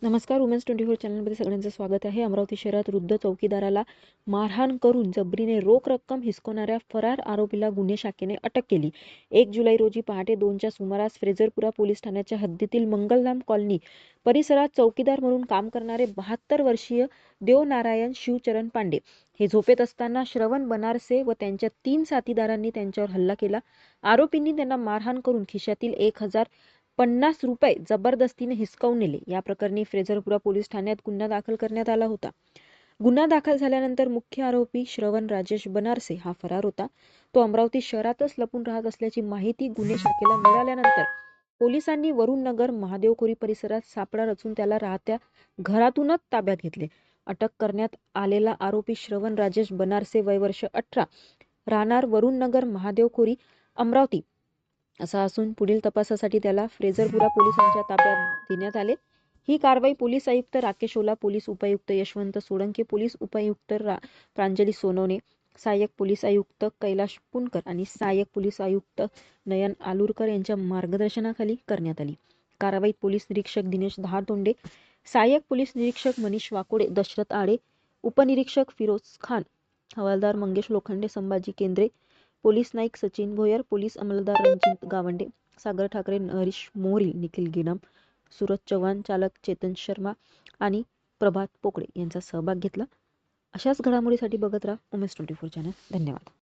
नमस्कार. वुमेन्स 24 चॅनलमध्ये सगळ्यांचं स्वागत आहे. अमरावती शहरात वृद्ध चौकीदाराला मारहाण करून जबरीने रोख रक्कम हिसकवणाऱ्या फरार आरोपीला गुन्हे शाखेने अटक केली. 1 जुलै रोजी पहाटे 2च्या सुमारास फ्रेझरपुरा पोलीस ठाण्याच्या हद्दीतील मंगलधाम कॉलनी परिसरात चौकीदार म्हणून काम करणारे 72 वर्षीय देवनारायण शिवचरण पांडे हे झोपेत असताना श्रवण बनारसे व त्यांच्या 3 साथीदारांनी त्यांच्यावर हल्ला केला. आरोपींनी त्यांना मारहाण करून खिशातील 1050 रुपये जबरदस्तीने हिसकावून नेले. या प्रकरणी फ्रेझरपुरा पोलीस ठाण्यात गुन्हा दाखल करण्यात आला होता. गुन्हा दाखल झाल्यानंतर मुख्य आरोपी श्रवण राजेश बनारसे हा फरार होता. तो अमरावती शहरातच लपून राहत असल्याची माहिती गुन्हे शाखेला मिळाल्यानंतर पोलिसांनी वरुणनगर महादेवखोरी परिसरात सापळा रचून त्याला राहत्या घरातूनच ताब्यात घेतले. अटक करण्यात आलेला आरोपी श्रवण राजेश बनारसे वय वर्ष 18 राहणार वरुणनगर महादेवखोरी अमरावती असा असून पुढील तपासासाठी त्याला फ्रेझरपुरा पोलिसांच्या ताब्यात देण्यात आले. ही कारवाई पोलीस आयुक्त राकेश ओला, पोलीस उपायुक्त यशवंत सोळंके, पोलीस उपायुक्त प्रांजली सोनवणे, सहाय्यक पोलीस आयुक्त कैलाश पुनकर आणि सहाय्यक पोलीस आयुक्त नयन आलुरकर यांच्या मार्गदर्शनाखाली करण्यात आली. कारवाईत पोलीस निरीक्षक दिनेश दहातोंडे, सहाय्यक पोलीस निरीक्षक मनीष वाकोडे, दशरथ आडे, उपनिरीक्षक फिरोज खान, हवालदार मंगेश लोखंडे, संभाजी केंद्रे, पोलीस नाईक सचिन भोयर, पोलीस अंमलदार रणजित गावंडे, सागर ठाकरे, हरीश मोहरी, निखिल गिनाम, सूरज चव्हाण, चालक चेतन शर्मा आणि प्रभात पोकळे यांचा सहभाग घेतला. अशाच घडामोडीसाठी बघत राहा वुमेन्स 24 चॅनल. धन्यवाद.